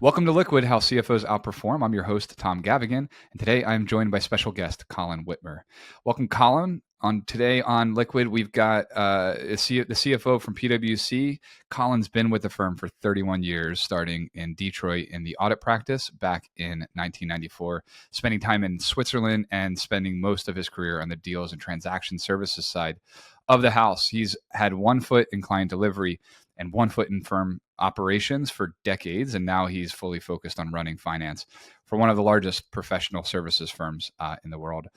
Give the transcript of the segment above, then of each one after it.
Welcome to Liquid, How CFOs Outperform. I'm your host, Tom Gavaghan, and today I'm joined by special guest, Colin Wittmer. Welcome, Colin. Today on Liquid, we've got the CFO from PwC. Colin's been with the firm for 31 years, starting in Detroit in the audit practice back in 1994, spending time in Switzerland and spending most of his career on the deals and transaction services side of the house. He's had one foot in client delivery and one foot in firm operations for decades, and now he's fully focused on running finance for one of the largest professional services firms in the world.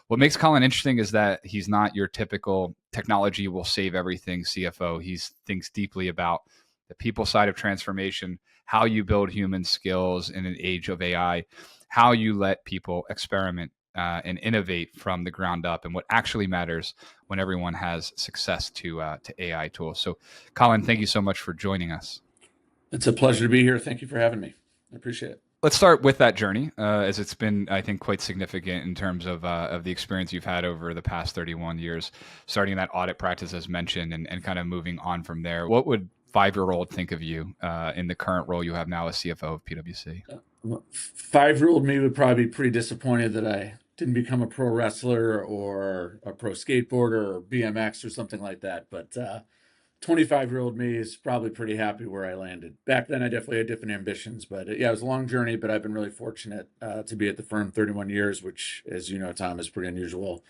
What makes Colin interesting is that he's not your typical technology will save everything CFO. He thinks deeply about the people side of transformation, how you build human skills in an age of AI, how you let people experiment and innovate from the ground up, and what actually matters when everyone has success to AI tools. So, Colin, thank you so much for joining us. It's a pleasure to be here. Thank you for having me. I appreciate it. Let's start with that journey, as it's been, I think, quite significant in terms of the experience you've had over the past 31 years, starting that audit practice as mentioned, and kind of moving on from there. What would 5-year-old think of you in the current role you have now as CFO of PwC? 5-year-old me would probably be pretty disappointed that I didn't become a pro wrestler or a pro skateboarder or BMX or something like that. But 25-year-old me is probably pretty happy where I landed. Back then, I definitely had different ambitions, but yeah, it was a long journey, but I've been really fortunate to be at the firm 31 years, which, as you know, Tom, is pretty unusual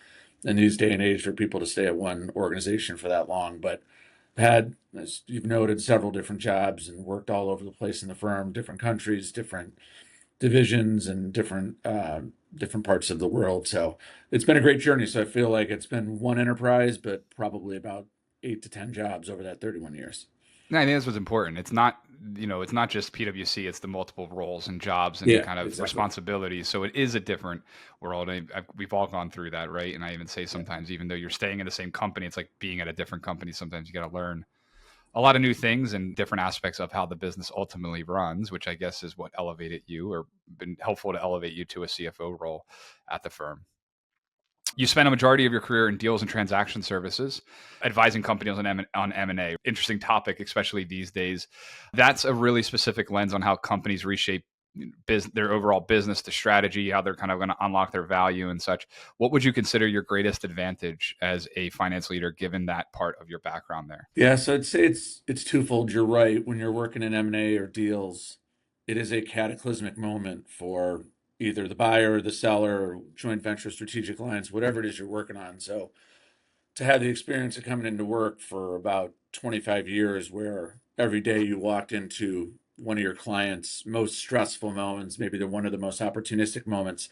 in these day and age for people to stay at one organization for that long. But had, as you've noted, several different jobs and worked all over the place in the firm, different countries, different divisions, and different parts of the world. So it's been a great journey. So I feel like it's been one enterprise, but probably about 8 to 10 jobs over that 31 years. No, I think that's what's important. It's not just PwC, it's the multiple roles and jobs and kind of responsibilities. So it is a different world. We've all gone through that, right? And I even say sometimes, even though you're staying in the same company, it's like being at a different company. Sometimes you got to learn a lot of new things and different aspects of how the business ultimately runs, which I guess is what elevated you or been helpful to elevate you to a CFO role at the firm. You spent a majority of your career in deals and transaction services, advising companies on M&A. Interesting topic, especially these days. That's a really specific lens on how companies reshape their overall business, the strategy, how they're kind of going to unlock their value and such. What would you consider your greatest advantage as a finance leader, given that part of your background there? Yeah, so I'd say it's twofold. You're right. When you're working in M&A or deals, it is a cataclysmic moment for either the buyer or the seller or joint venture, strategic alliance, whatever it is you're working on. So to have the experience of coming into work for about 25 years where every day you walked into one of your clients' most stressful moments, maybe they're one of the most opportunistic moments.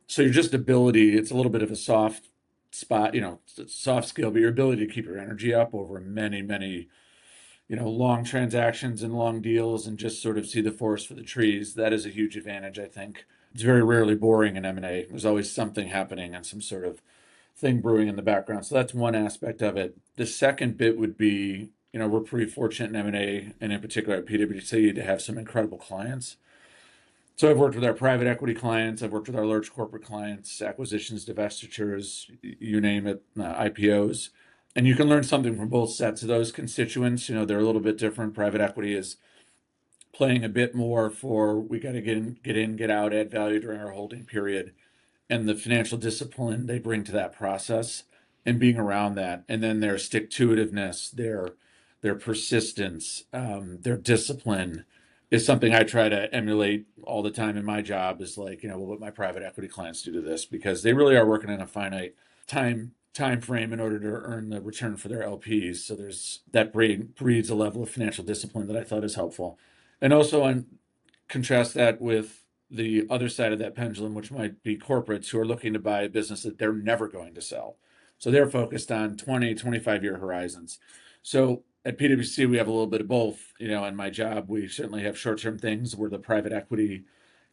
So your just ability, it's a little bit of a soft spot, soft skill, but your ability to keep your energy up over many, many, long transactions and long deals and just sort of see the forest for the trees. That is a huge advantage, I think. It's very rarely boring in M&A. There's always something happening and some sort of thing brewing in the background. So that's one aspect of it. The second bit would be, we're pretty fortunate in M&A, and in particular at PwC, to have some incredible clients. So I've worked with our private equity clients. I've worked with our large corporate clients, acquisitions, divestitures, you name it, IPOs. And you can learn something from both sets of those constituents. They're a little bit different. Private equity is playing a bit more for we got to get in, get out, add value during our holding period, and the financial discipline they bring to that process and being around that. And then their stick-to-itiveness, their persistence, their discipline is something I try to emulate all the time in my job, is like, what my private equity clients do to this, because they really are working in a finite time frame in order to earn the return for their LPs. So that breeds a level of financial discipline that I thought is helpful. And also contrast that with the other side of that pendulum, which might be corporates who are looking to buy a business that they're never going to sell. So they're focused on 20, 25-year horizons. So at PwC, we have a little bit of both. In my job, we certainly have short-term things where the private equity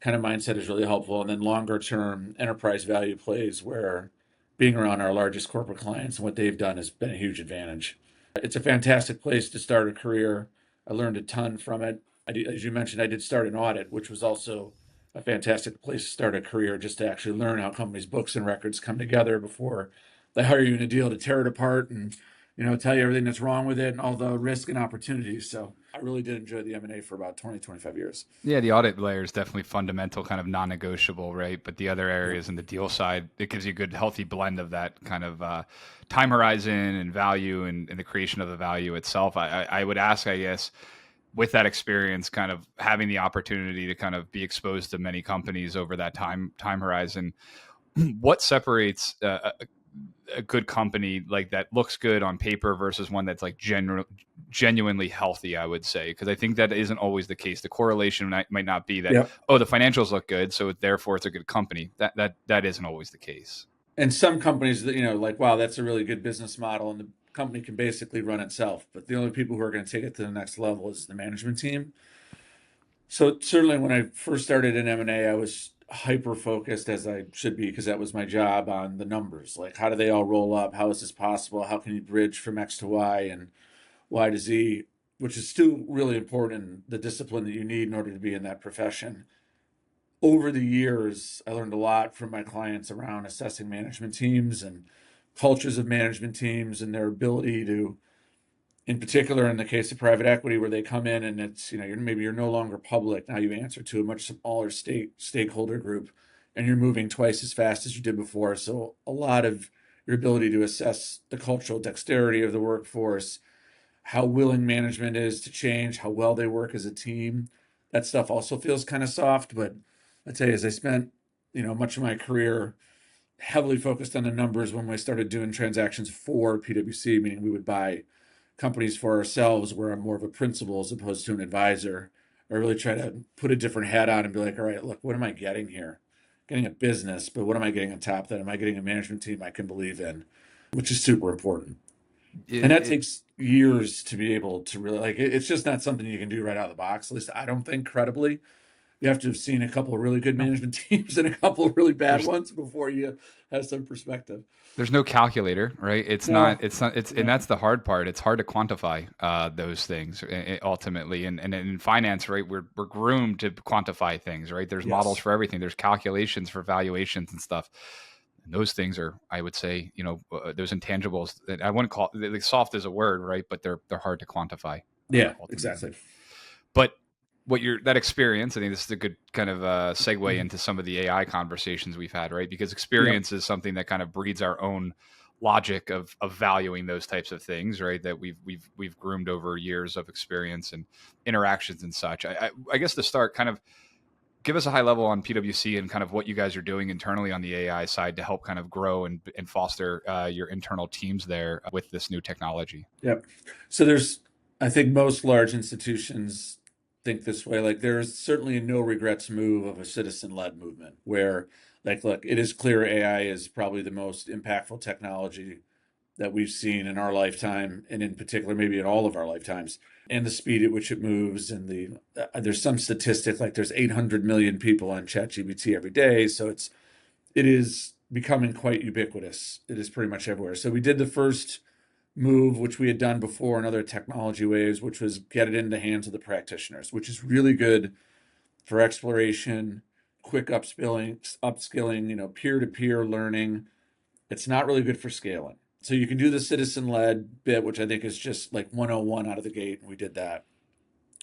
kind of mindset is really helpful. And then longer-term enterprise value plays where being around our largest corporate clients and what they've done has been a huge advantage. It's a fantastic place to start a career. I learned a ton from it. As you mentioned, I did start an audit, which was also a fantastic place to start a career, just to actually learn how companies' books and records come together before they hire you in a deal to tear it apart and tell you everything that's wrong with it and all the risk and opportunities. So I really did enjoy the M&A for about 20, 25 years. Yeah, the audit layer is definitely fundamental, kind of non-negotiable, right? But the other Yeah. areas in the deal side, it gives you a good, healthy blend of that kind of time horizon and value and the creation of the value itself. I would ask, I guess, with that experience, kind of having the opportunity to kind of be exposed to many companies over that time horizon, what separates a good company like that looks good on paper versus one that's like genuinely healthy, I would say, because I think that isn't always the case. The correlation might not be that, Yep. oh, the financials look good, so therefore it's a good company. That isn't always the case. And some companies that, like, wow, that's a really good business model and the company can basically run itself. But the only people who are going to take it to the next level is the management team. So certainly when I first started in M&A, I was hyper focused, as I should be, because that was my job, on the numbers. Like, how do they all roll up? How is this possible? How can you bridge from X to Y and Y to Z, which is still really important in the discipline that you need in order to be in that profession. Over the years, I learned a lot from my clients around assessing management teams and cultures of management teams and their ability to, in particular, in the case of private equity, where they come in and it's, maybe you're no longer public. Now you answer to a much smaller stakeholder group and you're moving twice as fast as you did before. So a lot of your ability to assess the cultural dexterity of the workforce, how willing management is to change, how well they work as a team. That stuff also feels kind of soft, but I tell you, as I spent, much of my career heavily focused on the numbers when I started doing transactions for PwC, meaning we would buy companies for ourselves where I'm more of a principal as opposed to an advisor. I really try to put a different hat on and be like, all right, look, what am I getting here? Getting a business, but what am I getting on top of that? Am I getting a management team I can believe in, which is super important. And that It, takes years to be able to really it's just not something you can do right out of the box. At least I don't think credibly. You have to have seen a couple of really good no, management teams and a couple of really bad there's ones before you have some perspective. there's no calculator, right? No, And no, that's the hard part. It's hard to quantify those things ultimately. And in finance, right, we're groomed to quantify things, right? There's models yes, for everything. There's calculations for valuations and stuff. And those things are, I would say, those intangibles that I wouldn't call like soft as a word, right? But they're hard to quantify yeah, ultimately. exactly. But that experience, I think this is a good kind of segue Mhm. into some of the AI conversations we've had, right? Because Yep. experience is something that kind of breeds our own logic of valuing those types of things, right? That we've groomed over years of experience and interactions and such. I guess to start, kind of give us a high level on PwC and kind of what you guys are doing internally on the AI side to help kind of grow and foster your internal teams there with this new technology. Yep. So I think most large institutions think this way. Like, there's certainly a no regrets move of a citizen-led movement where, like, look, it is clear AI is probably the most impactful technology that we've seen in our lifetime, and in particular, maybe in all of our lifetimes, and the speed at which it moves. And there's some statistic like there's 800 million people on ChatGPT every day, so it is becoming quite ubiquitous. It is pretty much everywhere. So we did the first move, which we had done before in other technology waves, which was get it into the hands of the practitioners, which is really good for exploration, quick upskilling, peer-to-peer learning. It's not really good for scaling. So you can do the citizen-led bit, which I think is just like 101 out of the gate, and we did that.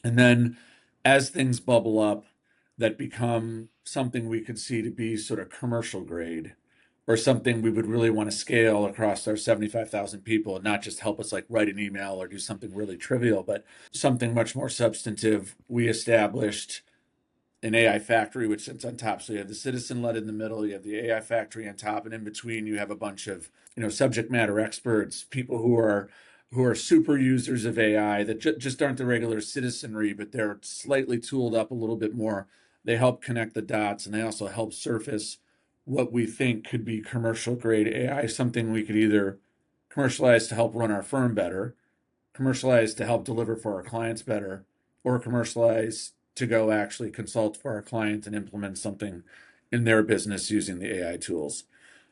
And then as things bubble up that become something we could see to be sort of commercial grade or something we would really want to scale across our 75,000 people and not just help us like write an email or do something really trivial, but something much more substantive, we established an AI factory, which sits on top. So you have the citizen led in the middle, you have the AI factory on top, and in between you have a bunch of subject matter experts, people who are super users of AI that just aren't the regular citizenry, but they're slightly tooled up a little bit more. They help connect the dots, and they also help surface what we think could be commercial grade AI, something we could either commercialize to help run our firm better, commercialize to help deliver for our clients better, or commercialize to go actually consult for our clients and implement something in their business using the AI tools.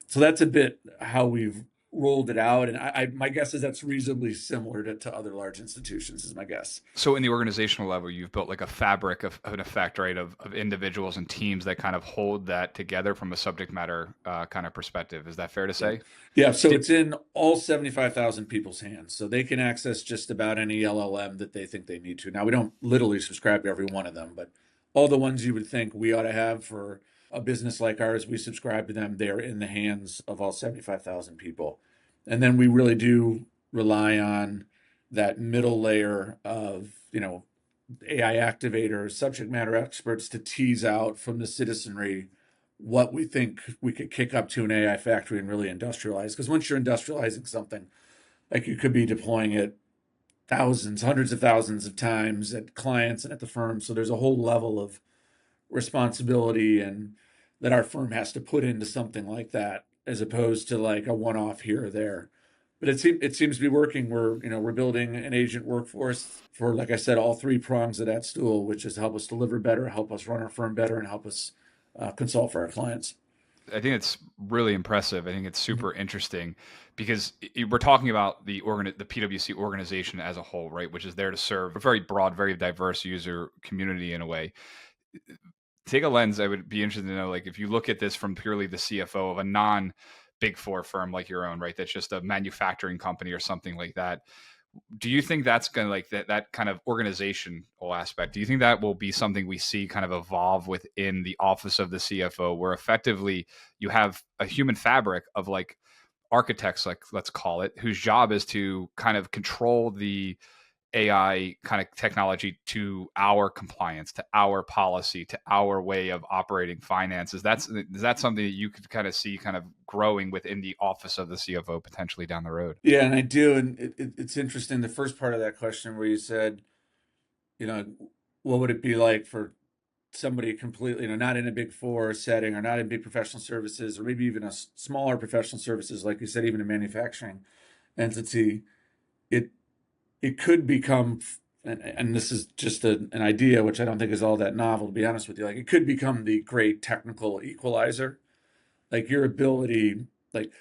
So that's a bit how we've rolled it out. And my guess is that's reasonably similar to other large institutions, is my guess. So in the organizational level, you've built like a fabric of an effect, right, of individuals and teams that kind of hold that together from a subject matter kind of perspective. Is that fair to Yeah. say? Yeah. So Did, it's in all 75,000 people's hands. So they can access just about any LLM that they think they need to. Now, we don't literally subscribe to every one of them, but all the ones you would think we ought to have for a business like ours, we subscribe to them. They're in the hands of all 75,000 people. And then we really do rely on that middle layer of, AI activators, subject matter experts to tease out from the citizenry what we think we could kick up to an AI factory and really industrialize. Because once you're industrializing something, like you could be deploying it thousands, hundreds of thousands of times at clients and at the firm. So there's a whole level of responsibility and that our firm has to put into something like that, as opposed to like a one-off here or there. But it seems to be working. We're building an agent workforce for, like I said, all three prongs of that stool, which is help us deliver better, help us run our firm better, and help us consult for our clients. I think it's really impressive. I think it's super interesting because we're talking about the PwC organization as a whole, right? Which is there to serve a very broad, very diverse user community in a way. Take a lens. I would be interested to know, like, if you look at this from purely the CFO of a non Big Four firm like your own, right? That's just a manufacturing company or something like that. Do you think that's going to like that kind of organizational aspect? Do you think that will be something we see kind of evolve within the office of the CFO, where effectively you have a human fabric of like architects, like let's call it, whose job is to kind of control the AI kind of technology to our compliance, to our policy, to our way of operating finances? Is that something that you could kind of see kind of growing within the office of the CFO potentially down the road? Yeah, and I do. And it's interesting. The first part of that question where you said, you know, what would it be like for somebody completely, not in a big four setting or not in big professional services, or maybe even a smaller professional services, like you said, even a manufacturing entity, it it could become, and this is just an idea, which I don't think is all that novel, to be honest with you. Like it could become the great technical equalizer. Like your ability, like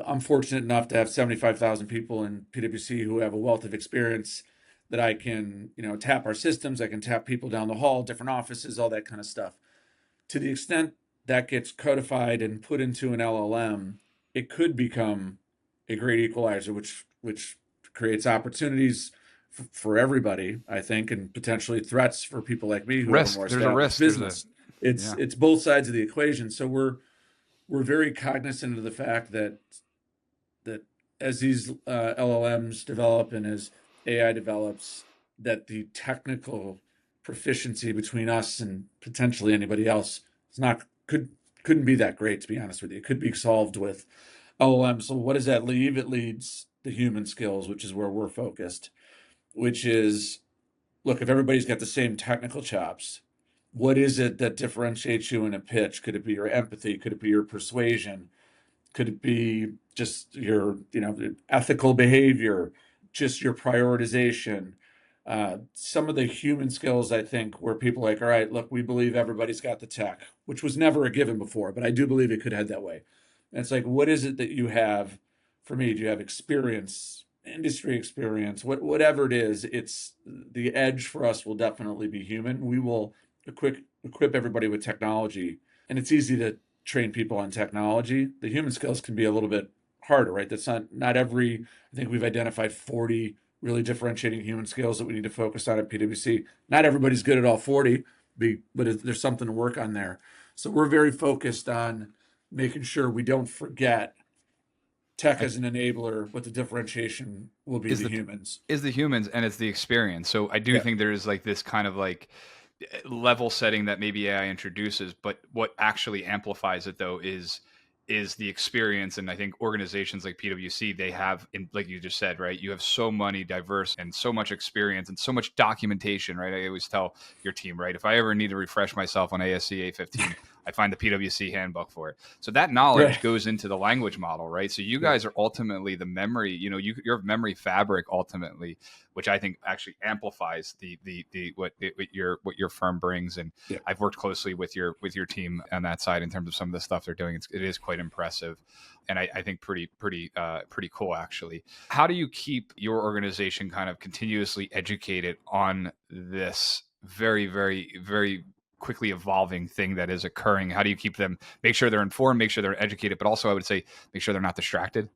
I'm fortunate enough to have 75,000 people in PwC who have a wealth of experience that I can, tap our systems. I can tap people down the hall, different offices, all that kind of stuff. To the extent that gets codified and put into an LLM, it could become a great equalizer, which creates opportunities for everybody, I think, and potentially threats for people like me who have a Risk. more There's a established risk. There's a business. It's yeah. it's both sides of the equation. So we're very cognizant of the fact that as these LLMs develop and as AI develops, that the technical proficiency between us and potentially anybody else is not couldn't be that great, to be honest with you. It could be solved with LLM. So what does that leave? It leads the human skills, which is where we're focused, which is, look, if everybody's got the same technical chops, what is it that differentiates you in a pitch? Could it be your empathy? Could it be your persuasion? Could it be just your, ethical behavior, just your prioritization? Some of the human skills, I think, where people are like, all right, look, we believe everybody's got the tech, which was never a given before, but I do believe it could head that way. And it's like, what is it that you have? For me, do you have experience, industry experience, whatever it is? It's the edge for us will definitely be human. We will equip everybody with technology, and it's easy to train people on technology. The human skills can be a little bit harder, right? That's not every. I think we've identified 40 really differentiating human skills that we need to focus on at PwC. Not everybody's good at all 40, but there's something to work on there. So we're very focused on making sure we don't forget tech I, as an enabler, but the differentiation will be is the the humans. is the humans and it's the experience. So I do Yeah. think there is like this kind of like level setting that maybe AI introduces, but what actually amplifies it though is the experience. And I think organizations like PwC, they have, in, like you just said, right? You have so many diverse and so much experience and so much documentation, right? I always tell your team, right? If I ever need to refresh myself on ASC 815, I find the PwC handbook for it. So that knowledge Right. goes into the language model, right? So you Yeah. guys are ultimately the memory, your memory fabric ultimately, which I think actually amplifies what your firm brings. And Yeah. I've worked closely with your team on that side in terms of some of the stuff they're doing. It is quite impressive, and I think pretty cool actually. How do you keep your organization kind of continuously educated on this very, very, very quickly evolving thing that is occurring? How do you keep them, make sure they're informed, make sure they're educated, but also I would say make sure they're not distracted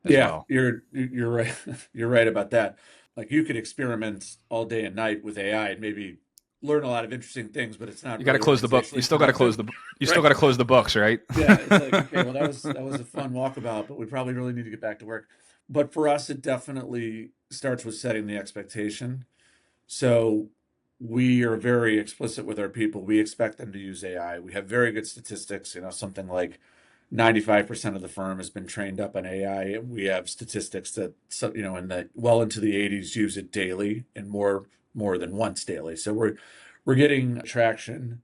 as Yeah, well? you're right. You're right about that. Like you could experiment all day and night with AI and maybe learn a lot of interesting things, but it's not You got to really close the book. You organizationally still got to close productive, the. You still right? got to close the books, right? Yeah, it's like, okay, well that was a fun walkabout, but we probably really need to get back to work. But for us, it definitely starts with setting the expectation. So we are very explicit with our people. We expect them to use AI. We have very good statistics, something like 95% of the firm has been trained up on AI. And we have statistics that, in the well into the 80s use it daily and more than once daily. So we're getting traction,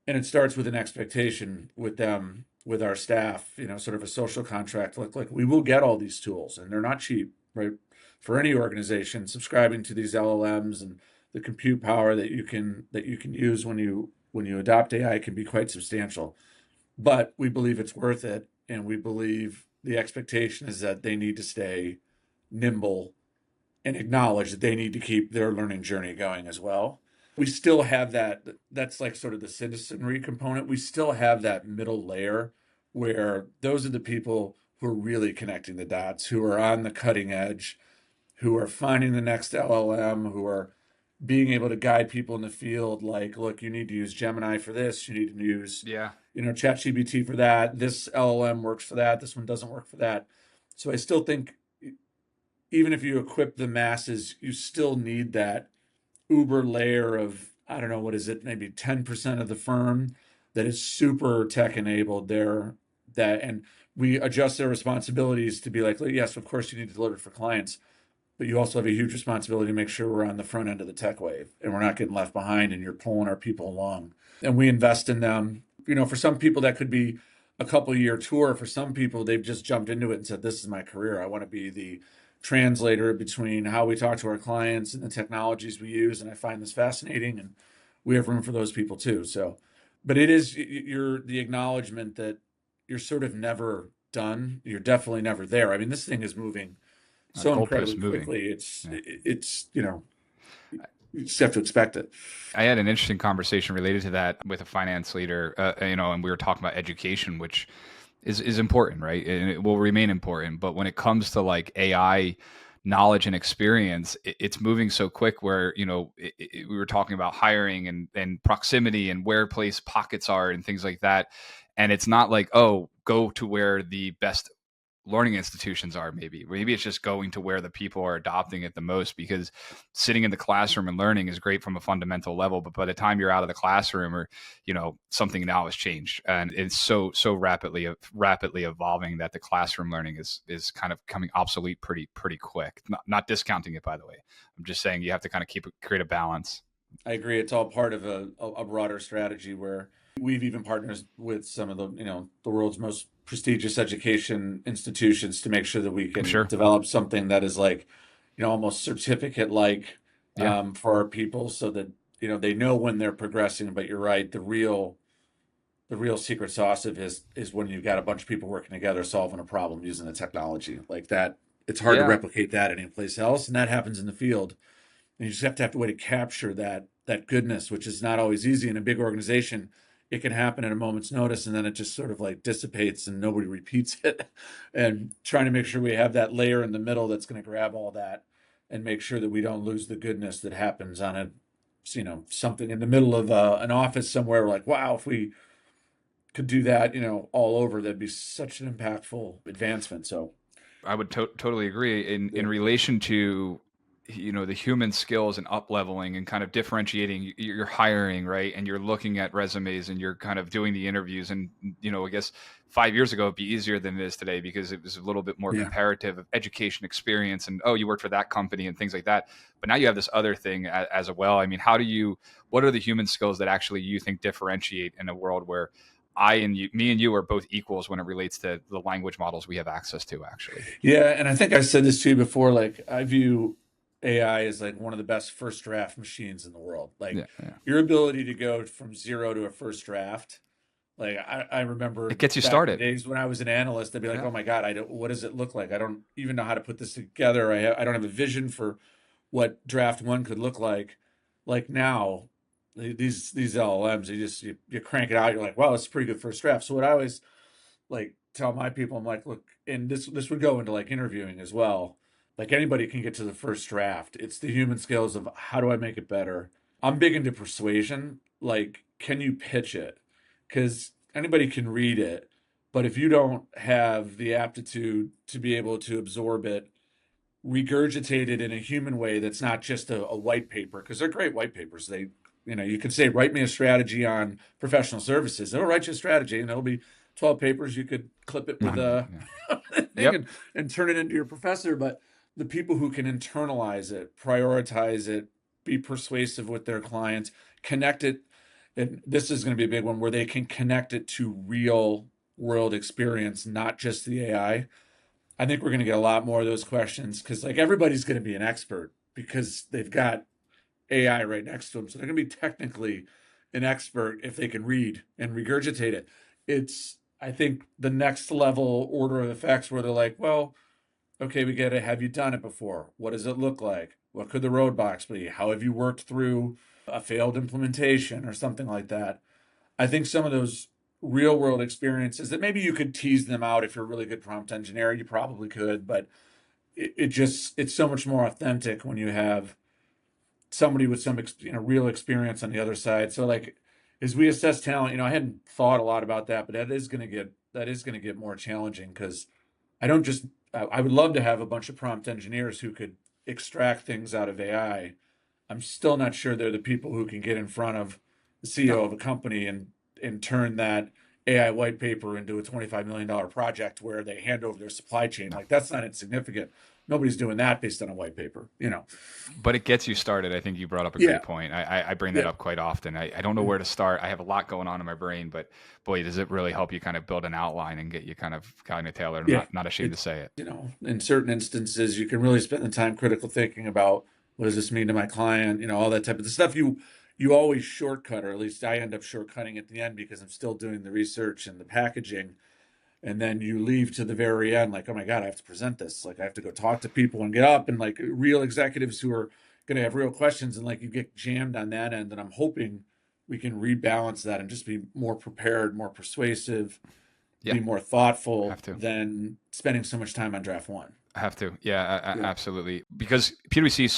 and it starts with an expectation with them, with our staff, sort of a social contract. Like we will get all these tools and they're not cheap, right? For any organization, subscribing to these LLMs and the compute power that you can use when you adopt AI can be quite substantial. But we believe it's worth it, and we believe the expectation is that they need to stay nimble and acknowledge that they need to keep their learning journey going as well. We still have that's like sort of the citizenry component. We still have that middle layer where those are the people who are really connecting the dots, who are on the cutting edge, who are finding the next LLM, who are being able to guide people in the field. Like, look, you need to use Gemini for this. You need to use, Yeah. ChatGPT for that. This LLM works for that. This one doesn't work for that. So I still think even if you equip the masses, you still need that uber layer of, I don't know, what is it, maybe 10% of the firm that is super tech enabled there, and we adjust their responsibilities to be like, yes, of course you need to deliver for clients, but you also have a huge responsibility to make sure we're on the front end of the tech wave and we're not getting left behind and you're pulling our people along. And we invest in them. For some people that could be a couple year tour. For some people, they've just jumped into it and said, this is my career. I want to be the translator between how we talk to our clients and the technologies we use. And I find this fascinating. And we have room for those people too. So, but it is the acknowledgement that you're sort of never done. You're definitely never there. I mean, this thing is moving so Goalposts incredibly moving. quickly. It's Yeah. it's you just have to expect it. I had an interesting conversation related to that with a finance leader, and we were talking about education, which is important, right? And it will remain important. But when it comes to like AI knowledge and experience, it's moving so quick where, we were talking about hiring and proximity and where place pockets are and things like that. And it's not like, oh, go to where the best learning institutions are. Maybe it's just going to where the people are adopting it the most, because sitting in the classroom and learning is great from a fundamental level, but by the time you're out of the classroom, or something now has changed, and it's so rapidly evolving that the classroom learning is kind of becoming obsolete pretty quick. Not discounting it, by the way. I'm just saying you have to kind of create a balance. I agree. It's all part of a broader strategy where we've even partnered with some of the world's most prestigious education institutions to make sure that we I'm can sure. develop something that is like, almost certificate like, Yeah. for our people, so that they know when they're progressing. But you're right, the real secret sauce of is when you've got a bunch of people working together solving a problem using the technology like that. It's hard to Yeah. replicate that anyplace else, and that happens in the field. And you just have to way to capture that goodness, which is not always easy in a big organization. It can happen at a moment's notice, and then it just sort of like dissipates and nobody repeats it. And trying to make sure we have that layer in the middle that's going to grab all that and make sure that we don't lose the goodness that happens on something in the middle of an office somewhere. Like, wow, if we could do that, all over, that'd be such an impactful advancement. So, I would totally agree in yeah, relation to the human skills and up leveling and kind of differentiating. You're hiring, right, and you're looking at resumes and you're kind of doing the interviews, and I guess 5 years ago it'd be easier than it is today, because it was a little bit more yeah. comparative of education experience and, oh, you worked for that company and things like that. But now you have this other thing as well. I mean, what are the human skills that actually you think differentiate in a world where me and you are both equals when it relates to the language models we have access to, actually. Yeah, and I think I said this to you before, like I view AI as like one of the best first draft machines in the world. Like Yeah, yeah. your ability to go from zero to a first draft. Like I remember It gets you back in the started. days when I was an analyst, I'd be like, Yeah. "Oh my God, what does it look like? I don't even know how to put this together. I don't have a vision for what draft one could look like." Like now, these LLMs, you crank it out, you're like, "Wow, it's a pretty good first draft." So what I always like tell my people, I'm like, look, and this would go into like interviewing as well. Like anybody can get to the first draft. It's the human skills of how do I make it better. I'm big into persuasion. Like, can you pitch it? Because anybody can read it, but if you don't have the aptitude to be able to absorb it, regurgitate it in a human way that's not just a white paper, because they're great white papers. You could say, write me a strategy on professional services. They'll write you a strategy and it'll be 12 papers. You could clip it with a Yeah. thing Yep. and turn it into your professor. But the people who can internalize it, prioritize it, be persuasive with their clients, connect it. And this is going to be a big one where they can connect it to real world experience, not just the AI. I think we're going to get a lot more of those questions because like everybody's going to be an expert because they've got AI right next to them. So they're going to be technically an expert if they can read and regurgitate it. It's, I think, the next level order of effects where they're like, well, okay, we get it. Have you done it before? What does it look like? What could the roadblocks be? How have you worked through a failed implementation or something like that? I think some of those real world experiences that maybe you could tease them out if you're a really good prompt engineer, you probably could, but it's so much more authentic when you have somebody with some real experience on the other side. So like as we assess talent, I hadn't thought a lot about that, but that is going to get more challenging because I don't just I would love to have a bunch of prompt engineers who could extract things out of AI. I'm still not sure they're the people who can get in front of the No. CEO of a company and turn that AI white paper into a $25 million project where they hand over their supply chain. No. Like that's not insignificant. Nobody's doing that based on a white paper. But it gets you started. I think you brought up a Yeah. great point. I bring that Yeah. up quite often. I don't know where to start. I have a lot going on in my brain, but boy, does it really help you kind of build an outline and get you kind of tailored. I'm Yeah. not ashamed to It, say it. in certain instances, you can really spend the time critical thinking about what does this mean to my client, all that type of the stuff you always shortcut, or at least I end up shortcutting at the end because I'm still doing the research and the packaging. And then you leave to the very end, like, oh my God, I have to present this. Like I have to go talk to people and get up and like real executives who are going to have real questions. And like you get jammed on that end. And I'm hoping we can rebalance that and just be more prepared, more persuasive, Yeah, be more thoughtful have to. than spending so much time on draft one. I have to. Yeah, Yeah. absolutely. Because PwC is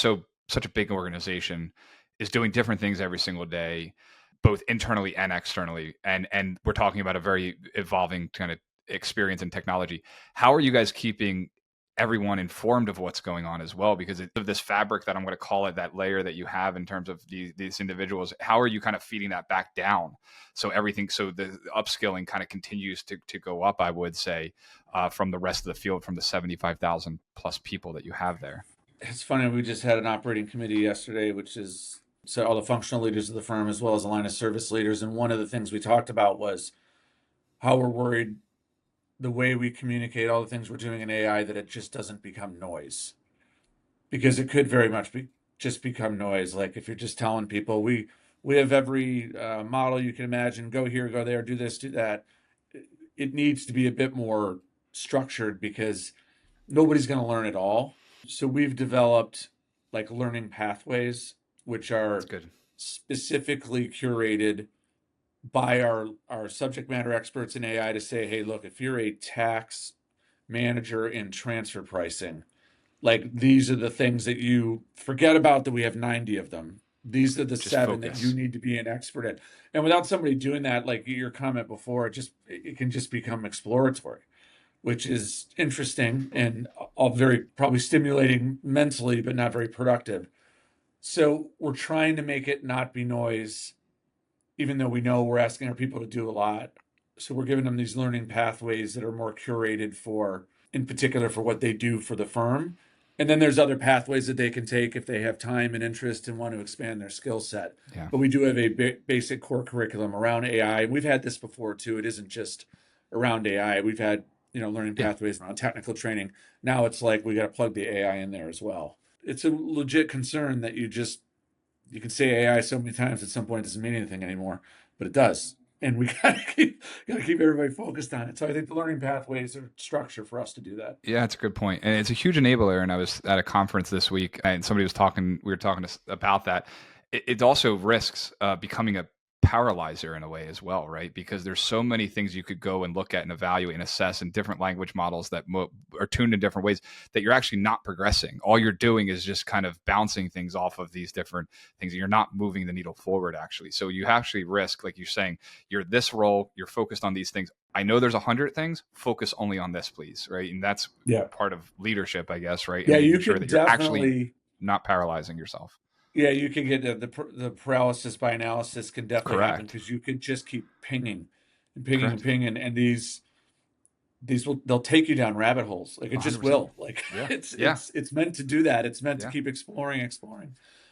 such a big organization, is doing different things every single day, both internally and externally. And we're talking about a very evolving kind of experience in technology. How are you guys keeping everyone informed of what's going on as well? Because of this fabric that I'm going to call it, that layer that you have in terms of these individuals, how are you kind of feeding that back down? So the upskilling kind of continues to go up, I would say, from the rest of the field, from the 75,000 plus people that you have there. It's funny. We just had an operating committee yesterday, which is so all the functional leaders of the firm as well as the line of service leaders. And one of the things we talked about was how we're worried the way we communicate all the things we're doing in AI that it just doesn't become noise because it could very much be just become noise. Like if you're just telling people we have every model you can imagine, go here, go there, do this, do that. It needs to be a bit more structured because nobody's going to learn it all. So we've developed like learning pathways, which That's are good. specifically curated by our subject matter experts in AI to say, hey, look, if you're a tax manager in transfer pricing, like these are the things that you forget about that we have 90 of them. These are the Just seven that you focus. need to be an expert in. And without somebody doing that, like your comment before, it can just become exploratory, which is interesting and all very probably stimulating mentally, but not very productive. So we're trying to make it not be noise, even though we know we're asking our people to do a lot. So we're giving them these learning pathways that are more curated for, in particular, for what they do for the firm. And then there's other pathways that they can take if they have time and interest and want to expand their skill set. Yeah. But we do have a basic core curriculum around AI. We've had this before too. It isn't just around AI. We've had, learning Yeah. pathways around technical training. Now it's like we got to plug the AI in there as well. It's a legit concern that you can say AI so many times at some point it doesn't mean anything anymore, but it does. And we gotta keep everybody focused on it. So I think the learning pathways are structure for us to do that. Yeah, it's a good point, and it's a huge enabler. And I was at a conference this week, and somebody was talking. We were talking about that. It also risks becoming a paralyzer in a way as well, right? Because there's so many things you could go and look at and evaluate and assess in different language models that are tuned in different ways that you're actually not progressing. All you're doing is just kind of bouncing things off of these different things. You're not moving the needle forward, actually. So you actually risk, like you're saying, you're this role, you're focused on these things. I know there's 100 things. Focus only on this, please, right? And that's Yeah. part of leadership, I guess, right? And Yeah, making you sure can that you're actually definitely. not paralyzing yourself. Yeah, you can get the paralysis by analysis can definitely happen Correct. because you could just keep pinging and pinging and Correct. pinging, and they'll take you down rabbit holes. Like it just 100%. will. Like Yeah. it's Yeah. it's it's meant to do that. It's meant to Yeah. keep exploring.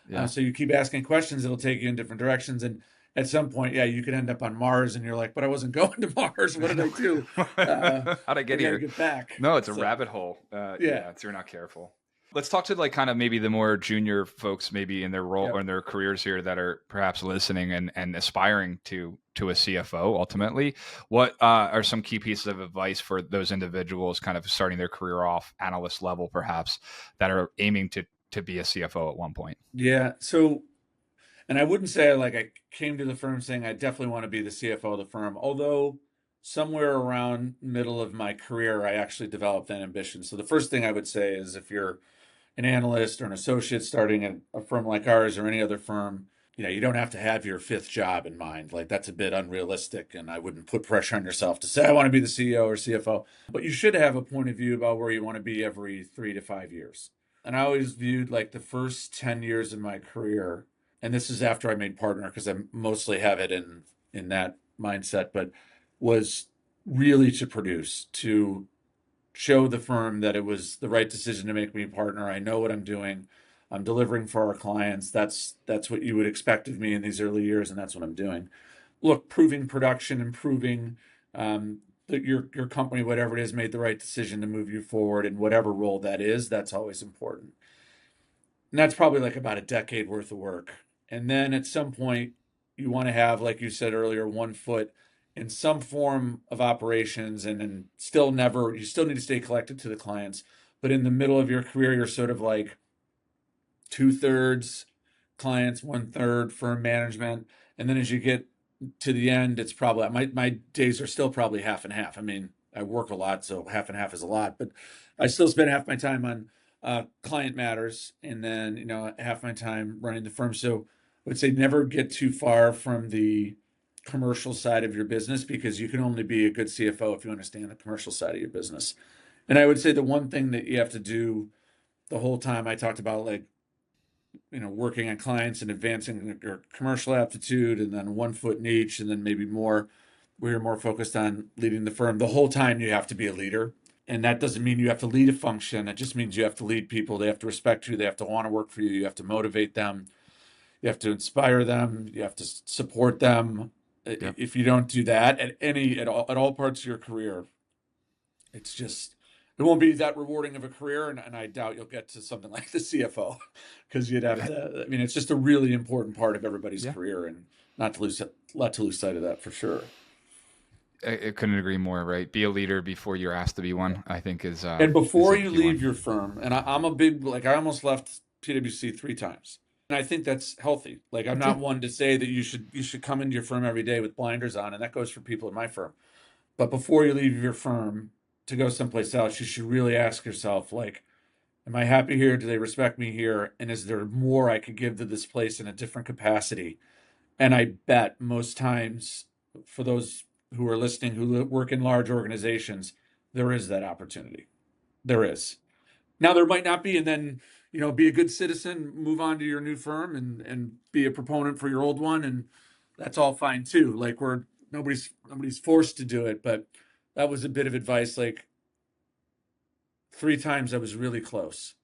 Yeah. So you keep asking questions, it'll take you in different directions, and at some point, yeah, you could end up on Mars, and you're like, but I wasn't going to Mars. What I did I know. do? How'd I I get got to here? get back. No, it's a So rabbit hole. yeah, Yeah, if you're not careful. Let's talk to like kind of maybe the more junior folks, maybe in their role or yep, in their careers here that are perhaps listening and aspiring to a CFO ultimately. What are some key pieces of advice for those individuals kind of starting their career off analyst level, perhaps, that are aiming to be a CFO at one point? yeah. So, and I wouldn't say I came to the firm saying I definitely want to be the CFO of the firm, although somewhere around middle of my career, I actually developed that ambition. So the first thing I would say is if you're an analyst or an associate starting at a firm like ours or any other firm, you don't have to have your fifth job in mind. Like that's a bit unrealistic, and I wouldn't put pressure on yourself to say I want to be the CEO or CFO. But you should have a point of view about where you want to be every 3 to 5 years. And I always viewed like the first 10 years of my career, and this is after I made partner because I mostly have it in that mindset, but was really to produce to show the firm that it was the right decision to make me a partner. I know what I'm doing. I'm delivering for our clients. That's what you would expect of me in these early years, and that's what I'm doing. Look, proving production, improving that your company, whatever it is, made the right decision to move you forward in whatever role that is. That's always important. And that's probably like about a decade worth of work. And then at some point, you want to have, like you said earlier, one foot in some form of operations and then you still need to stay collected to the clients. But in the middle of your career, you're sort of like 2/3 clients, 1/3 firm management. And then as you get to the end, it's probably my days are still probably half and half. I mean, I work a lot, so half and half is a lot, but I still spend half my time on client matters and then, half my time running the firm. So I would say never get too far from the commercial side of your business because you can only be a good CFO if you understand the commercial side of your business. And I would say the one thing that you have to do the whole time I talked about, like, working on clients and advancing your commercial aptitude and then one foot in each, and then maybe more, we're more focused on leading the firm. The whole time you have to be a leader. And that doesn't mean you have to lead a function. It just means you have to lead people. They have to respect you. They have to want to work for you. You have to motivate them. You have to inspire them. You have to support them. Yep. If you don't do that at all parts of your career, it won't be that rewarding of a career, and I doubt you'll get to something like the CFO because you'd have to. I mean, it's just a really important part of everybody's Yeah. career, and not to lose sight of that for sure. I couldn't agree more. Right, be a leader before you're asked to be one. I think And is before a you key one. leave your firm, and I'm a big like I almost left PwC 3 times, and I think that's healthy. Like I'm Yeah. not one to say that you should come into your firm every day with blinders on, and that goes for people in my firm. But before you leave your firm to go someplace else, you should really ask yourself, like, am I happy here? Do they respect me here? And is there more I could give to this place in a different capacity? And I bet most times, for those who are listening who work in large organizations, there is that opportunity. There is. Now there might not be, and then be a good citizen, move on to your new firm, and be a proponent for your old one, and that's all fine too. Like nobody's forced to do it, but that was a bit of advice. Like 3 times I was really close,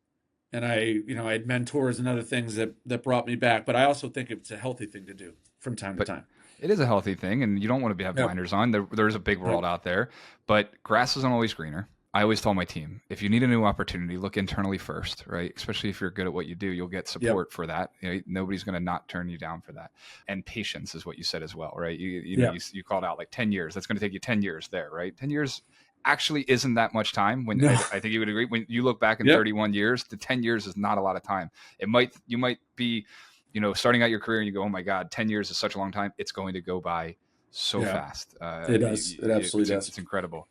And I had mentors and other things that brought me back. But I also think it's a healthy thing to do from time to But time. it is a healthy thing, and you don't want to have Yep. blinders on. There's a big world Yep. out there, but grass isn't always greener. I always tell my team, if you need a new opportunity, look internally first, right? Especially if you're good at what you do, you'll get Yep. support for that. Nobody's going to not turn you down for that. And patience is what you said as well, right? Yeah. You called out like 10 years. That's going to take you 10 years there, right? 10 years actually isn't that much time. When No. I think you would agree, when you look back in Yep. 31 years, the 10 years is not a lot of time. You might be starting out your career and you go, oh my God, 10 years is such a long time. It's going to go by so Yeah. fast. It does. It absolutely does. It's incredible.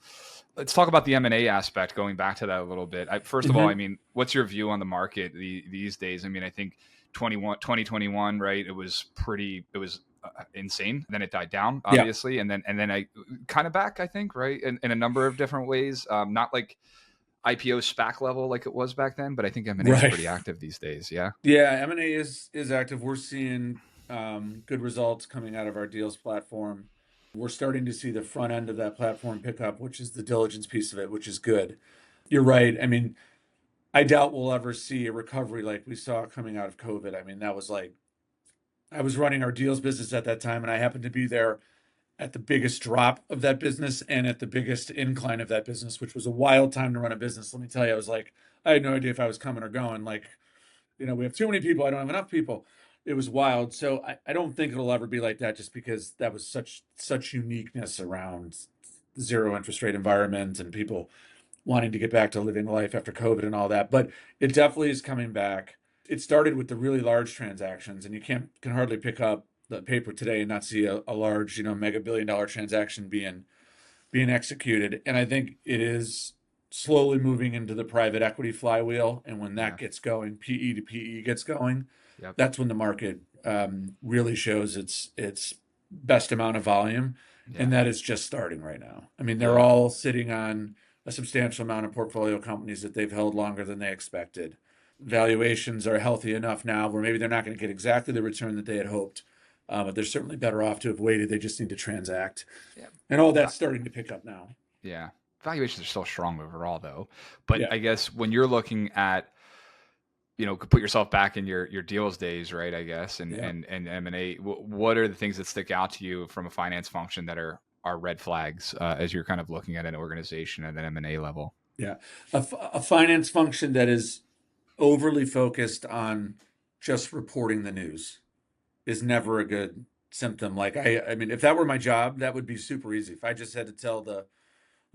Let's talk about the M&A aspect, going back to that a little bit. First of all, I Hmm. mean, what's your view on the market these days? I mean, I think 2021, right? It was insane. Then it died down, Yeah. obviously. And then I kind of back, I think, right? In a number of different ways. Not like IPO SPAC level like it was back then, but I think M&A is Right. pretty active these days. Yeah. Yeah. M&A is active. We're seeing good results coming out of our deals platform. We're starting to see the front end of that platform pick up, which is the diligence piece of it, which is good. You're right. I mean, I doubt we'll ever see a recovery like we saw coming out of COVID. I mean, that was like, I was running our deals business at that time, and I happened to be there at the biggest drop of that business and at the biggest incline of that business, which was a wild time to run a business. Let me tell you, I was like, I had no idea if I was coming or going. Like, we have too many people. I don't have enough people. It was wild. So I don't think it'll ever be like that, just because that was such uniqueness around the zero interest rate environment and people wanting to get back to living life after COVID and all that. But it definitely is coming back. It started with the really large transactions, and you can hardly pick up the paper today and not see a large, mega billion-dollar transaction being executed. And I think it is slowly moving into the private equity flywheel. And when that Yeah. gets going, PE to PE gets going, Yep. that's when the market really shows its best amount of volume. Yeah. And that is just starting right now. I mean, they're Yeah. all sitting on a substantial amount of portfolio companies that they've held longer than they expected. Valuations are healthy enough now where maybe they're not going to get exactly the return that they had hoped, but they're certainly better off to have waited. They just need to transact. Yeah. And all that's starting to pick up now. Yeah. Valuations are still strong overall, though. But Yeah. I guess when you're looking at, put yourself back in your deals days, right? I guess, and Yeah. and M&A. What are the things that stick out to you from a finance function that are red flags as you're kind of looking at an organization at an M&A level? Yeah. A finance function that is overly focused on just reporting the news is never a good symptom. Like I mean, if that were my job, that would be super easy. If I just had to tell the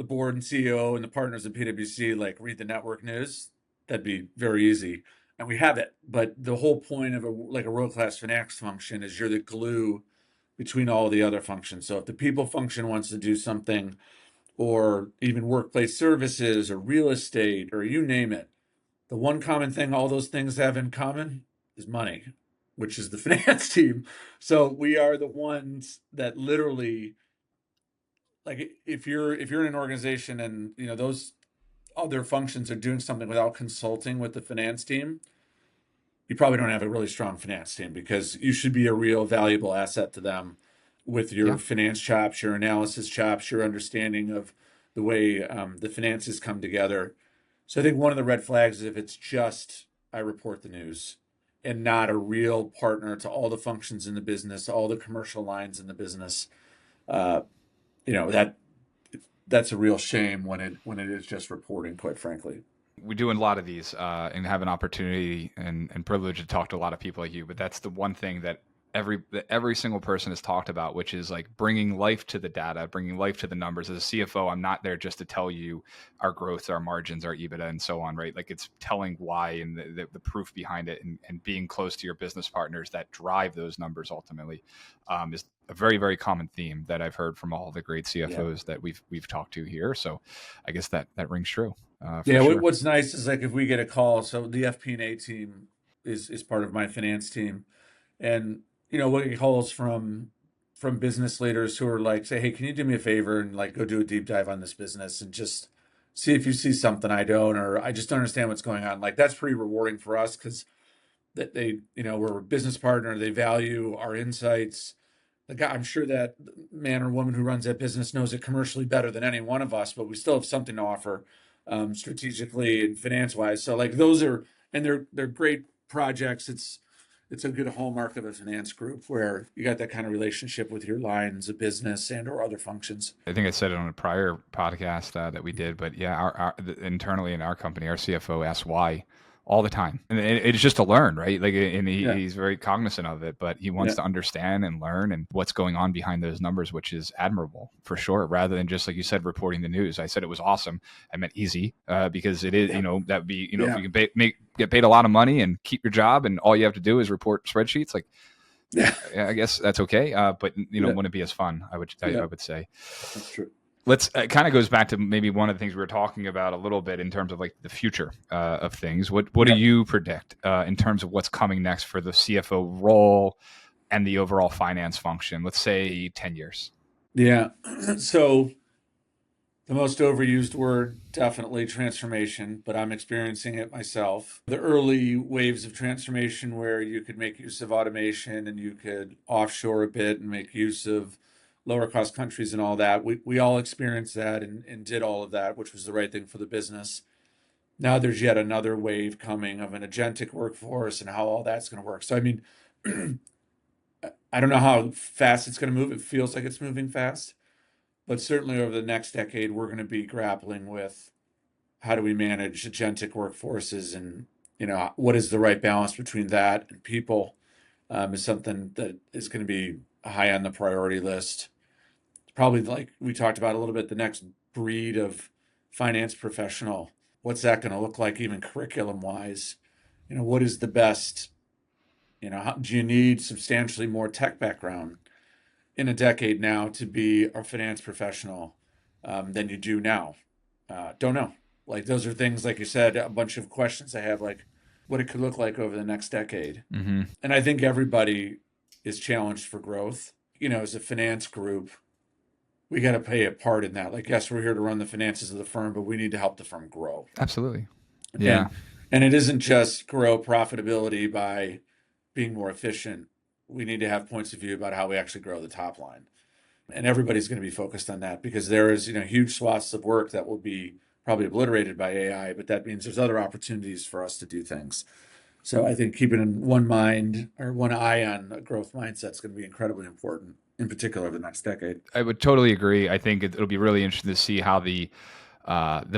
board and CEO and the partners at PwC, like, read the network news, that'd be very easy. And we have it. But the whole point of a world-class finance function is you're the glue between all the other functions. So if the people function wants to do something, or even workplace services or real estate or you name it, the one common thing all those things have in common is money, which is the finance team. So we are the ones that literally, like, if you're in an organization and those other functions are doing something without consulting with the finance team, you probably don't have a really strong finance team, because you should be a real valuable asset to them with your Yeah. finance chops, your analysis chops, your understanding of the way the finances come together. So I think one of the red flags is if it's just, I report the news, and not a real partner to all the functions in the business, all the commercial lines in the business. Uh, that that's a real shame when it is just reporting, quite frankly. We do a lot of these and have an opportunity and privilege to talk to a lot of people like you. But that's the one thing that every single person has talked about, which is like bringing life to the data, bringing life to the numbers. As a CFO, I'm not there just to tell you our growth, our margins, our EBITDA, and so on, right? Like, it's telling why and the proof behind it, and being close to your business partners that drive those numbers ultimately is a very, very common theme that I've heard from all the great Yeah. CFOs that we've talked to here. So I guess that rings true. For Yeah, sure. what's nice is, like, if we get a call, so the FP&A team is part of my finance team, and we get calls from business leaders who are like, say, hey, can you do me a favor and, like, go do a deep dive on this business and just see if you see something I don't, or I just don't understand what's going on. Like, that's pretty rewarding for us, because that we're a business partner, they value our insights. Like, I'm sure that man or woman who runs that business knows it commercially better than any one of us, but we still have something to offer strategically and finance wise. So, like, those are and they're great projects. It's a good hallmark of a finance group where you got that kind of relationship with your lines of business and or other functions. I think I said it on a prior podcast that we did, but yeah, internally in our company, our CFO asks why all the time, and it's just to learn, right? Like, and Yeah, he's very cognizant of it, but he wants yeah, to understand and learn and what's going on behind those numbers, which is admirable for sure. Rather than just like you said, reporting the news. I said it was awesome. I meant easy because it is, yeah, that would be, if yeah, you can get paid a lot of money and keep your job, and all you have to do is report spreadsheets, like yeah, I guess that's okay. But yeah, wouldn't be as fun. yeah. I would say. That's true. Let's it kind of goes back to maybe one of the things we were talking about a little bit in terms of like the future of things. What do Yeah, you predict in terms of what's coming next for the CFO role and the overall finance function? Let's say 10 years. yeah. So the most overused word, definitely transformation, but I'm experiencing it myself. The early waves of transformation where you could make use of automation and you could offshore a bit and make use of lower cost countries and all that. We all experienced that and did all of that, which was the right thing for the business. Now there's yet another wave coming of an agentic workforce and how all that's going to work. So, I mean, I don't know how fast it's going to move. It feels like it's moving fast. But certainly over the next decade, we're going to be grappling with how do we manage agentic workforces and, what is the right balance between that and people is something that is going to be high on the priority list. Probably like we talked about a little bit, the next breed of finance professional. What's that going to look like even curriculum wise? What is the best, do you need substantially more tech background in a decade now to be a finance professional than you do now? Don't know. Like those are things, like you said, a bunch of questions I have, like what it could look like over the next decade. Mm-hmm. And I think everybody is challenged for growth. As a finance group, we got to play a part in that. Like, yes, we're here to run the finances of the firm, but we need to help the firm grow. Absolutely. Yeah. And it isn't just grow profitability by being more efficient. We need to have points of view about how we actually grow the top line. And everybody's going to be focused on that because there is, huge swaths of work that will be probably obliterated by AI, but that means there's other opportunities for us to do things. So I think keeping in one mind or one eye on a growth mindset is going to be incredibly important, in particular over the next decade. I would totally agree. I think it'll be really interesting to see how the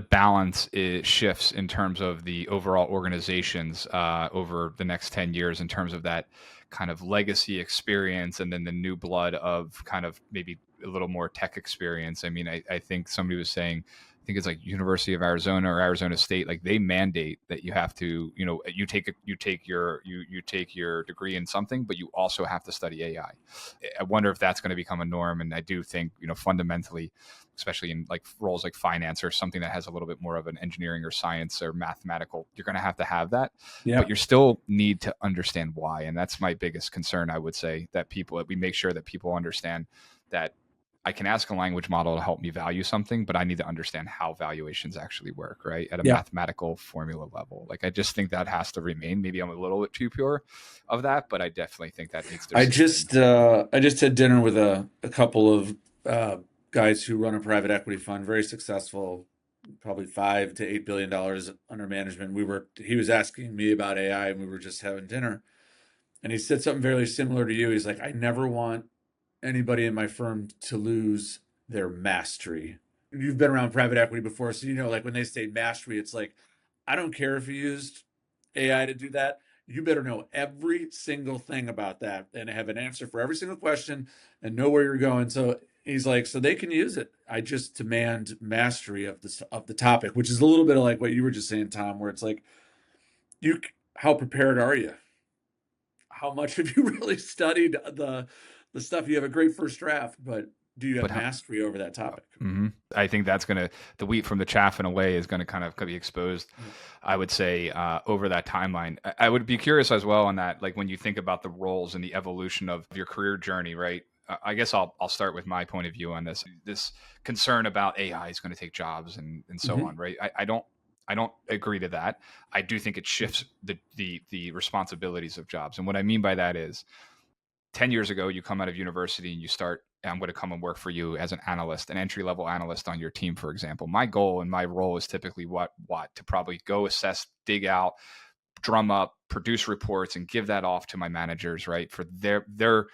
balance shifts in terms of the overall organizations over the next 10 years in terms of that kind of legacy experience and then the new blood of kind of maybe a little more tech experience. I mean, I think somebody was saying, I think it's like University of Arizona or Arizona State, like they mandate that you have to, you take your degree in something, but you also have to study AI. I wonder if that's going to become a norm. And I do think, fundamentally, especially in like roles like finance or something that has a little bit more of an engineering or science or mathematical, you're going to have that, Yeah. but you still need to understand why. And that's my biggest concern. I would say that we make sure that people understand that I can ask a language model to help me value something, but I need to understand how valuations actually work, right? At a Yeah. mathematical formula level. Like, I just think that has to remain. Maybe I'm a little bit too pure of that, but I definitely think that needs to sustain. I just had dinner with a couple of guys who run a private equity fund, very successful, probably $5 to $8 billion under management. He was asking me about AI, and we were just having dinner, and he said something very similar to you. He's like, I never want anybody in my firm to lose their mastery. You've been around private equity before, so like when they say mastery, it's like, I don't care if you used AI to do that. You better know every single thing about that and have an answer for every single question and know where you're going. So he's like, so they can use it. I just demand mastery of the topic, which is a little bit of like what you were just saying, Tom, where it's like, how prepared are you? How much have you really studied the stuff? You have a great first draft, but do you have But how, mastery over that topic? mm-hmm. I think that's the wheat from the chaff in a way is going to kind of be exposed, Yeah. I would say, over that timeline. I would be curious as well on that, like when you think about the roles and the evolution of your career journey, right? I guess I'll start with my point of view on this concern about AI is going to take jobs and so Mm-hmm. on, right? I don't agree to that. I do think it shifts the responsibilities of jobs. And what I mean by that is 10 years ago, you come out of university and you start, I'm going to come and work for you as an analyst, an entry level analyst on your team, for example. My goal and my role is typically what to probably go assess, dig out, drum up, produce reports, and give that off to my managers, right? For they're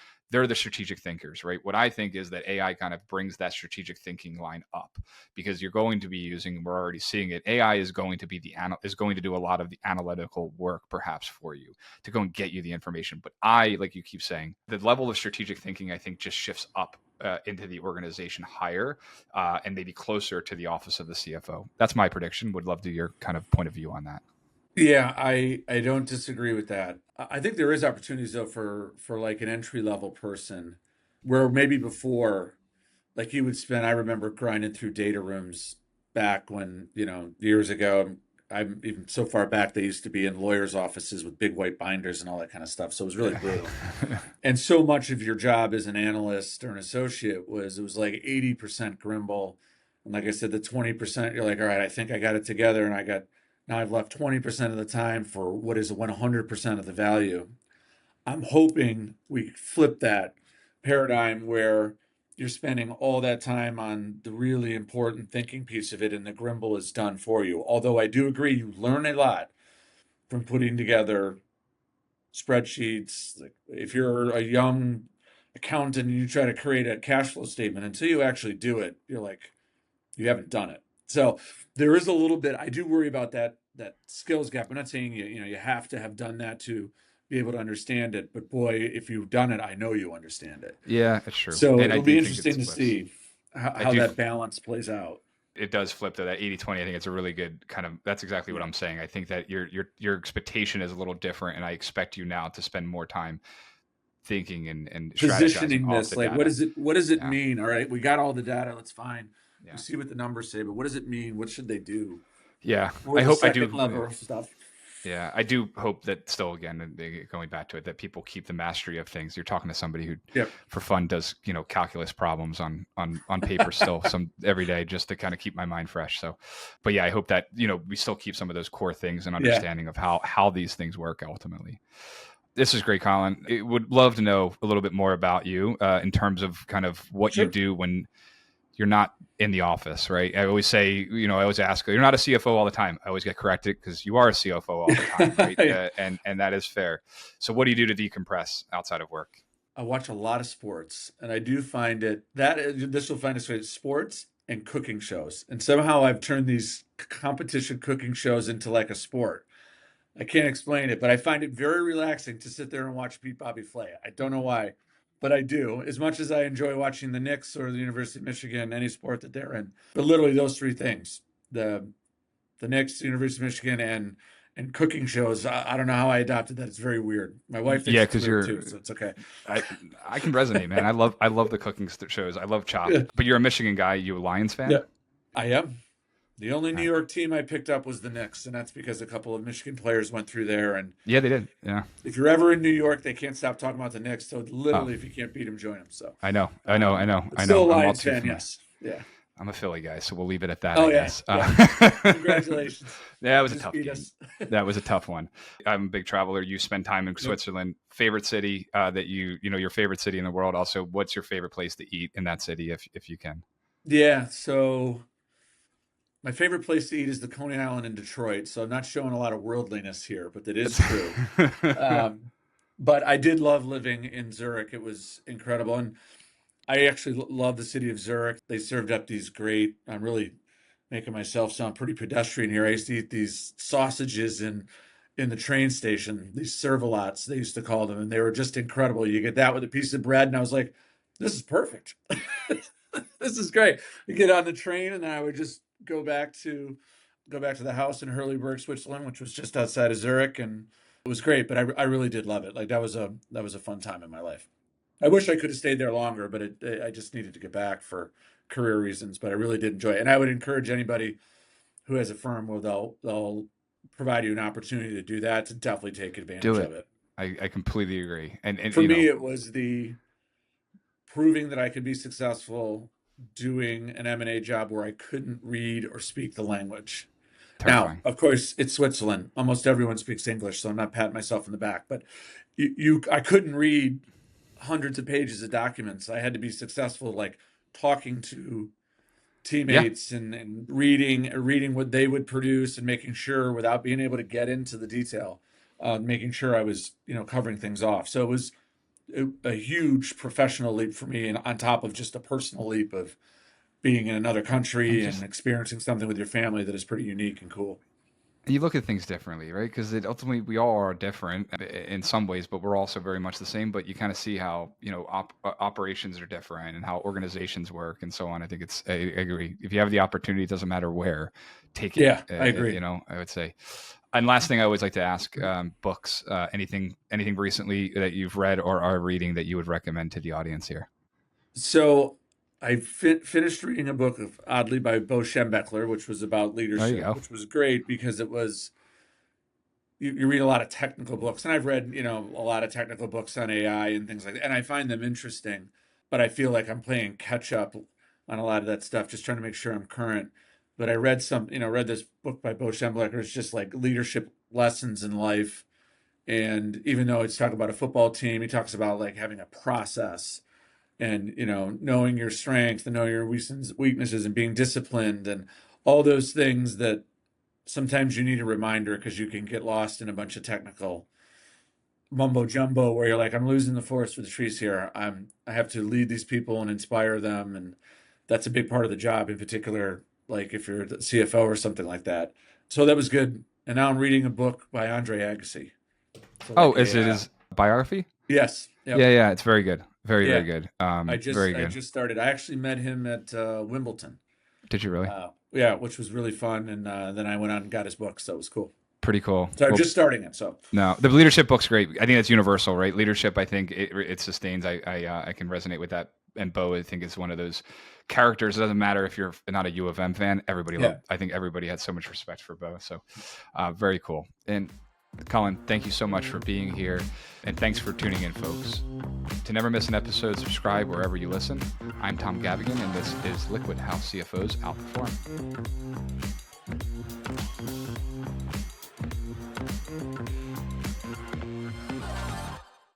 the strategic thinkers, right? What I think is that AI kind of brings that strategic thinking line up, because you're going to be using, we're already seeing it. AI is going to be is going to do a lot of the analytical work, perhaps, for you to go and get you the information. But like you keep saying, the level of strategic thinking, I think, just shifts up into the organization higher, and maybe closer to the office of the CFO. That's my prediction. Would love to hear your kind of point of view on that. Yeah, I don't disagree with that. I think there is opportunities though for like an entry level person where maybe before, like you would spend, I remember grinding through data rooms back when, years ago. I'm even so far back, they used to be in lawyers' offices with big white binders and all that kind of stuff. So it was really brutal. And so much of your job as an analyst or an associate it was like 80% Grimble. And like I said, the 20%, you're like, all right, I think I got it together, and now I've left 20% of the time for what is 100% of the value. I'm hoping we flip that paradigm where you're spending all that time on the really important thinking piece of it, and the Grimble is done for you. Although I do agree, you learn a lot from putting together spreadsheets. Like if you're a young accountant and you try to create a cash flow statement, until you actually do it, you're like, you haven't done it. So there is a little bit. I do worry about that skills gap. I'm not saying you have to have done that to be able to understand it, but boy, if you've done it, I know you understand it. Yeah, it's true. So And I it'll be do think it interesting to flips. see I how do. that balance plays out. It does flip to that 80-20. I think it's a really good kind of, that's exactly what Yeah. I'm saying. I think that your expectation is a little different, and I expect you now to spend more time thinking and strategizing Positioning off this, the like data. what does it Yeah. mean? All right, we got all the data, that's fine. We Yeah. see what the numbers say, but what does it mean? What should they do? Yeah. Or I the hope I second do. level stuff. Yeah, I do hope that still, again, going back to it, that people keep the mastery of things. You're talking to somebody who, Yep. for fun, does calculus problems on paper still some every day, just to kind of keep my mind fresh. So, but yeah, I hope that we still keep some of those core things and Yeah. understanding of how these things work ultimately. This is great, Colin. I would love to know a little bit more about you in terms of kind of what you Sure. do when you're not in the office, right? I always say, I always ask, you're not a CFO all the time. I always get corrected because you are a CFO all the time, right? Yeah. And that is fair. So what do you do to decompress outside of work? I watch a lot of sports, and I do find this will find its way to sports and cooking shows. And somehow I've turned these competition cooking shows into like a sport. I can't explain it, but I find it very relaxing to sit there and watch Pete Bobby play. I don't know why, but I do. As much as I enjoy watching the Knicks or the University of Michigan, any sport that they're in. But literally those three things: the Knicks, the University of Michigan, and cooking shows. I don't know how I adopted that. It's very weird. My wife thinks Yeah, it's because weird too, so it's okay. I, I can resonate, man. I love the cooking shows. I love Yeah, Chopped. But you're a Michigan guy. You a Lions yeah, fan? I am. The only New Right. York team I picked up was the Knicks, and that's because a couple of Michigan players went through there. And Yeah, they did. Yeah. if you're ever in New York, they can't stop talking about the Knicks. So Oh, literally, if you can't beat them, join them. So, I know. I know. I know. but I still know. a I'm all Lions too fan, familiar. yes. Yeah. I'm a Philly guy, so we'll leave it at that, I Oh yeah, guess. yeah. Congratulations. That was a Just tough beat game. us. That was a tough one. I'm a big traveler. You spend time in Yep. Switzerland. Favorite city that your favorite city in the world. Also, what's your favorite place to eat in that city, if you can? Yeah. So my favorite place to eat is the Coney Island in Detroit. So I'm not showing a lot of worldliness here, but that is true. Um, but I did love living in Zurich. It was incredible. And I actually love the city of Zurich. They served up these great, I'm really making myself sound pretty pedestrian here. I used to eat these sausages in the train station, these servalots, they used to call them, and they were just incredible. You get that with a piece of bread, and I was like, this is perfect. This is great. You get on the train, and then I would just go back to the house in Hurleyburg, Switzerland, which was just outside of Zurich, and it was great. But I really did love it. Like that was a fun time in my life. I wish I could have stayed there longer, but I just needed to get back for career reasons. But I really did enjoy it, and I would encourage anybody who has a firm where they'll provide you an opportunity to do that to definitely take Do advantage it. of it. I completely agree. And For me, it was the proving that I could be successful doing an M&A job where I couldn't read or speak the language. Now, terrifying. of course, it's Switzerland. Almost everyone speaks English, so I'm not patting myself on the back. But I couldn't read hundreds of pages of documents. I had to be successful, like talking to Yeah. teammates and reading what they would produce and making sure without being able to get into the detail. making sure I was, covering things off. So it was a huge professional leap for me, and on top of just a personal leap of being in another And country and just experiencing something with your family that is pretty unique and cool. you look at things differently, right? Because ultimately we all are different in some ways, but we're also very much the same. But you kind of see how operations are different and how organizations work and so on. I think I agree. If you have the opportunity, it doesn't matter where, take it. Yeah, I agree. I would say. And last thing I always like to ask: books. Anything recently that you've read or are reading that you would recommend to the audience here? So I finished reading a book of oddly by Bo Schembechler, which was about There you leadership, go. which was great because it was you read a lot of technical books, and I've read a lot of technical books on AI and things like that, and I find them interesting, but I feel like I'm playing catch up on a lot of that stuff, just trying to make sure I'm current. But I read this book by Bo Schembechler. It's just like leadership lessons in life, and even though it's talking about a football team, he talks about like having a process and knowing your strengths and knowing your weaknesses and being disciplined and all those things that sometimes you need a reminder because you can get lost in a bunch of technical mumbo jumbo where you're like, I'm losing the forest for the trees here. I have to lead these people and inspire them, and that's a big part of the job, in particular, like if you're the CFO or something like that. So that was good. And now I'm reading a book by Andre Agassi. So Oh, like is it his biography? yes, yep, Yeah, it's very good. Very, very yeah. good. I just Very I good. just started. I actually met him at Wimbledon. Did you really? Yeah, which was really fun. And then I went on and got his book, so it was cool. Pretty cool. So I'm Well, just starting it. So no, the leadership book's great. I think that's universal, right? Leadership, I think it sustains. I can resonate with that. And Bo, I think, is one of those characters. It doesn't matter if you're not a U of M fan. Everybody yeah, loved. I think everybody had so much respect for Bo. So, very cool. And Colin, thank you so much for being here, and thanks for tuning in, folks. To never miss an episode, subscribe wherever you listen. I'm Tom Gavaghan, and this is Liquid: How CFOs Outperform.